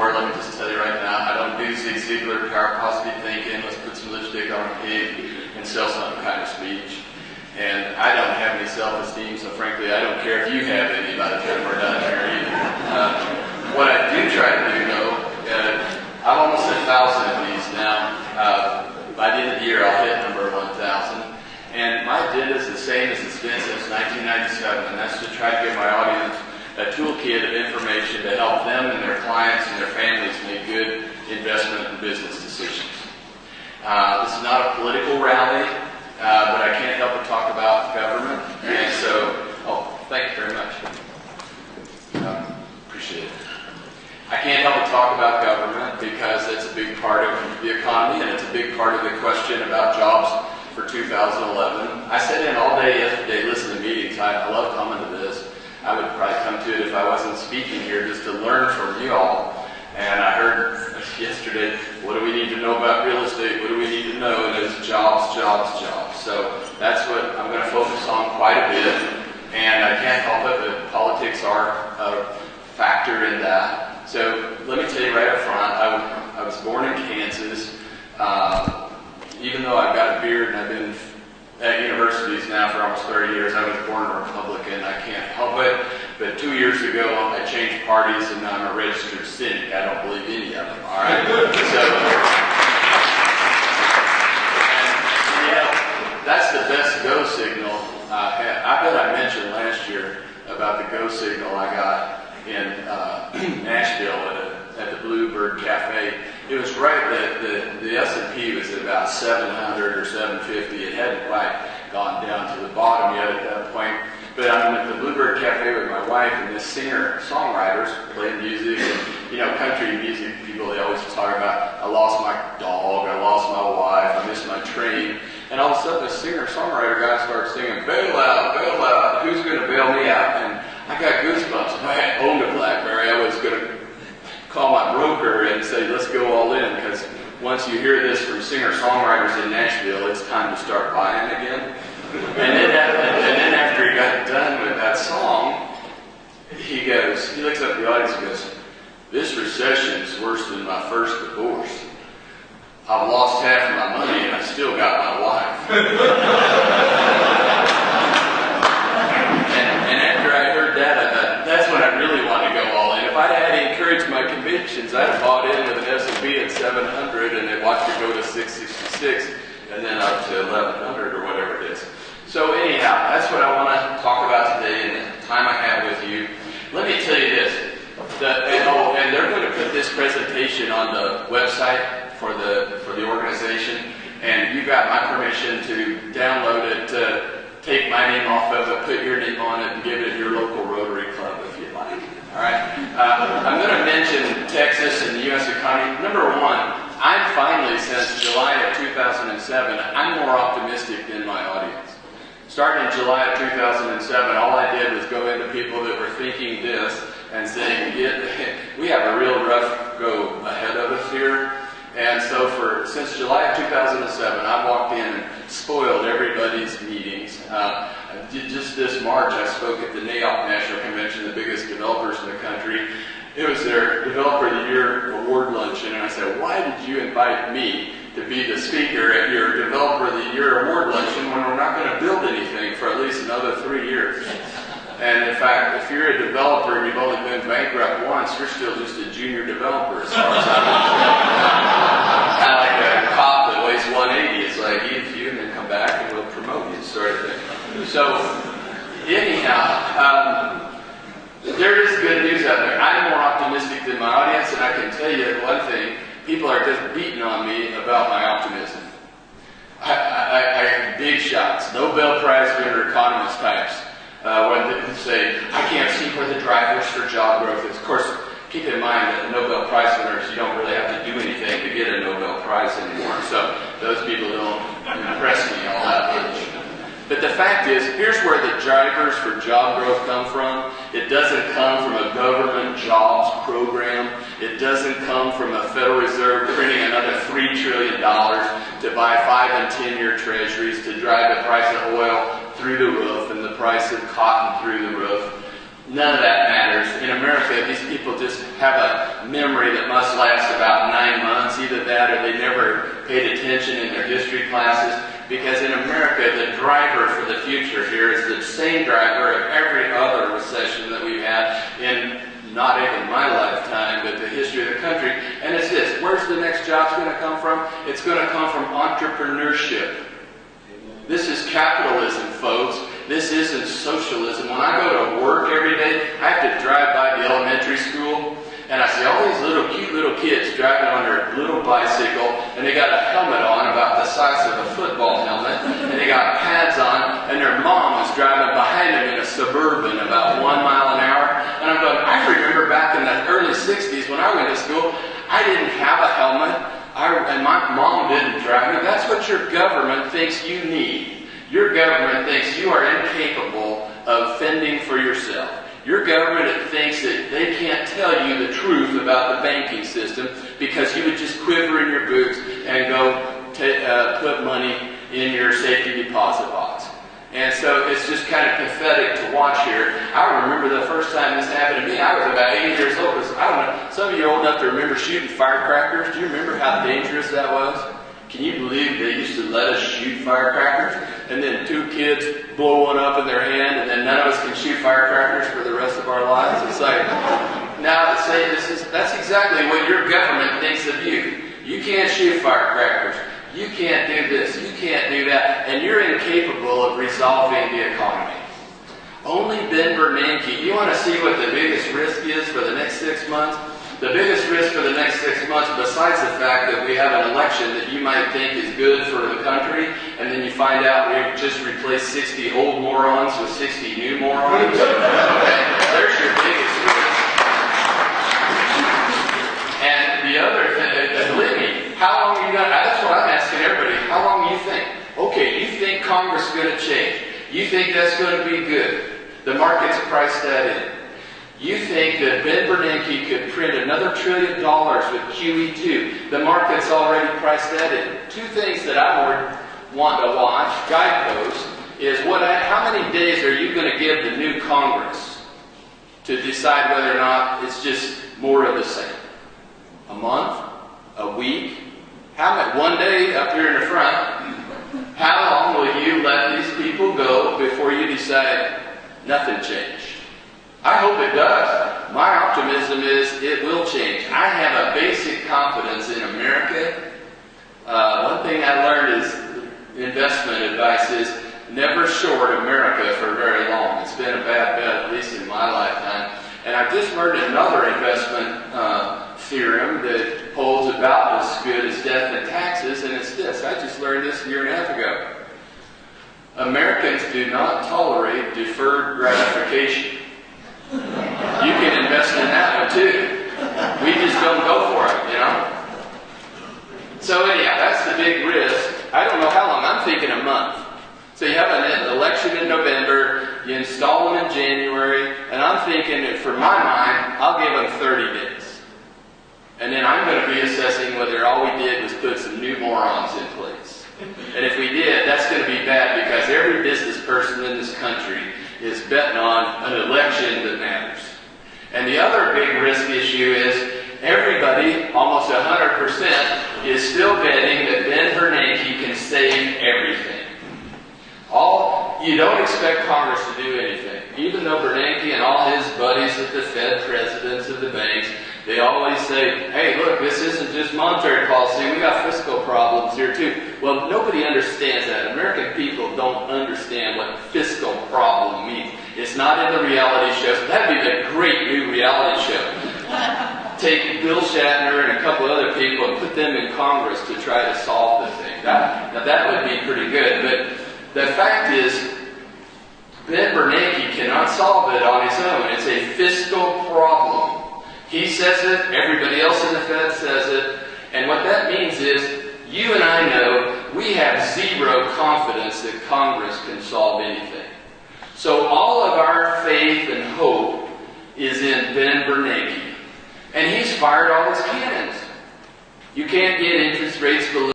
before, let me just tell you right now, I don't do Zig Ziglar, power positive thinking, let's put some lipstick on a pig and sell some kind of speech. And I don't have any self-esteem, so frankly, I don't care if you have any by the time we're done here either. What I do try to do, though, I've almost hit 1,000 of these now. By the end of the year, I'll hit number 1,000. And my agenda is the same as it's been since 1997, and that's to try to give my audience a toolkit of information to help them and their clients and their families make good investment and business decisions. This is not a political rally, but I can't help but talk about government. And so, thank you very much. Appreciate it. I can't help but talk about government because it's a big part of the economy and it's a big part of the question about jobs for 2011. I sat in all day yesterday listening to meetings. I love coming to this. I would probably come to it if I wasn't speaking here just to learn from you all. And I heard yesterday, what do we need to know about real estate? What do we need to know? And it's jobs, jobs, jobs. So that's what I'm going to focus on quite a bit. And I can't help it, but politics are a factor in that. So let me tell you right up front, I was born in Kansas. Even though I've got a beard and I've been at universities now for almost 30 years, I was born a Republican. I can't help it. But 2 years ago, I changed parties and now I'm a registered cynic. I don't believe any of them, all right? So, that's the best go signal I bet I mentioned last year about the go signal I got in Nashville at the Bluebird Cafe. It was right that the S&P was at about 700 or 750. It hadn't quite gone down to the bottom yet at that point. But I'm at the Bluebird Cafe with my wife, and this singer-songwriters playing music. And, country music people, they always talk about, I lost my dog, I lost my wife, I missed my train. And all of a sudden, this singer-songwriter guy starts singing, bail out, who's going to bail me out? And I got goosebumps. If I had owned a BlackBerry, I was going to call my broker and say, let's go all in, because once you hear this from singer-songwriters in Nashville, it's time to start buying again. And then after he got done with that song, he looks up at the audience and goes, this recession is worse than my first divorce. I've lost half of my money and I still got my wife. and after I heard that, I thought, that's when I really want to go all in. If I'd had encouraged my convictions, I'd have bought in with an S&P at 700 and then watched it go to 666 and then up to 1100 or whatever it is. So anyhow, that's what I want to talk about today in the time I have with you. Let me tell you this. And they're going to put this presentation on the website for the organization, and you got my permission to download it, to take my name off of it, put your name on it, and give it your local Rotary Club if you'd like. All right. I'm going to mention Texas and the U.S. economy. Number one, I'm finally, since July of 2007, I'm more optimistic than my audience. Starting in July of 2007, all I did was go into people that were thinking this and saying, we have a real rough go ahead of us here. And so since July of 2007, I walked in and spoiled everybody's meetings. Just this March, I spoke at the NAIOP National Convention, the biggest developers in the country. It was their Developer of the Year award luncheon, and I said, why did you invite me to be the speaker at your Developer of the Year award luncheon when we're not going to build anything for at least another 3 years? And in fact, if you're a developer and you've only been bankrupt once, you're still just a junior developer as far as I'm concerned. Kind of like a cop that weighs 180. It's like, eat you and then come back and we'll promote you, sort of thing. So, anyhow, there is good news out there. I'm more optimistic than my audience, and I can tell you one thing. People are just beating on me about my optimism. I big shots, Nobel Prize winner economist types. When they say, I can't see where the drivers for job growth is. Of course, keep in mind that the Nobel Prize winners, you don't really have to do anything to get a Nobel Prize anymore. So those people don't impress me all that much. But the fact is, here's where the drivers for job growth come from. It doesn't come from a government jobs program. It doesn't come from a Federal Reserve printing another $3 trillion to buy 5 and 10-year treasuries to drive the price of oil through the roof and the price of cotton through the roof. None of that matters. In America, these people just have a memory that must last about 9 months. Either that or they never paid attention in their history classes. Because in America, the driver for the future here is the same driver of every other recession that we've had in not even my lifetime, but the history of the country. And it's this: where's the next job's going to come from? It's going to come from entrepreneurship. This is capitalism, folks. This isn't socialism. When I go to work every day, I have to drive by the elementary school, and I see all these cute little kids driving on their little bicycle, and they got a helmet on about the size of a football helmet, and they got pads on, and their mom was driving behind them in a Suburban about 1 mile an hour. And I'm going, I remember back in the early 60s when I went to school, I didn't have a helmet, and my mom didn't drive me. That's what your government thinks you need. Your government thinks you are incapable of fending for yourself. Your government thinks that they can't tell you the truth about the banking system because you would just quiver in your boots and go put money in your safety deposit box. And so it's just kind of pathetic to watch here. I remember the first time this happened to me, I was about 8 years old. I don't know, some of you are old enough to remember shooting firecrackers. Do you remember how dangerous that was? Can you believe they used to let us shoot firecrackers? And then 2 kids blow one up in their hand, and then none of us can shoot firecrackers for the rest of our lives? It's like, now to say that's exactly what your government thinks of you. You can't shoot firecrackers. You can't do this. You can't do that. And you're incapable of resolving the economy. Only Ben Bernanke. You want to see what the biggest risk is for the next 6 months? The biggest risk for the next 6 months, besides the fact that we have an election that you might think is good for the country, and then you find out we've just replaced 60 old morons with 60 new morons. Okay? There's your biggest risk. And the other thing, believe me, how long are you going to, that's what I'm asking everybody, how long do you think? Okay, you think Congress is going to change. You think that's going to be good. The market's priced that in. You think that Ben Bernanke could print another $1 trillion with QE2. The market's already priced that in. 2 things that I want to watch, guideposts, is how many days are you going to give the new Congress to decide whether or not it's just more of the same? A month? A week? One day up here in the front? How long will you let these people go before you decide nothing changed? I hope it does. My optimism is it will change. I have a basic confidence in America. One thing I learned is investment advice is never short America for very long. It's been a bad bet, at least in my lifetime. And I just learned another investment theorem that holds about as good as death and taxes, and it's this. I just learned this a year and a half ago. Americans do not tolerate deferred gratification. You can invest in that one too. We just don't go for it, you know? So anyhow, that's the big risk. I don't know how long. I'm thinking a month. So you have an election in November, you install them in January, and I'm thinking that for my mind, I'll give them 30 days. And then I'm going to be assessing whether all we did was put some new morons in place. And if we did, that's going to be bad because every business person in this country is betting on an election that matters. And the other big risk issue is everybody, almost 100%, is still betting that Ben Bernanke can save everything. You don't expect Congress to do anything. Even though Bernanke and all his buddies at the Fed, presidents of the banks, they always say, hey, look, this isn't just monetary policy, we got fiscal problems here too. Well, nobody understands that. American people don't understand what fiscal problem means. It's not in the reality shows. That'd be the great new reality show. Take Bill Shatner and a couple other people and put them in Congress to try to solve the thing. Now that would be pretty good, but the fact is, Ben Bernanke cannot solve it on his own. It's a fiscal problem. He says it, everybody else in the Fed says it, and what that means is, you and I know we have zero confidence that Congress can solve anything. So all of our faith and hope is in Ben Bernanke. And he's fired all his cannons. You can't get interest rates below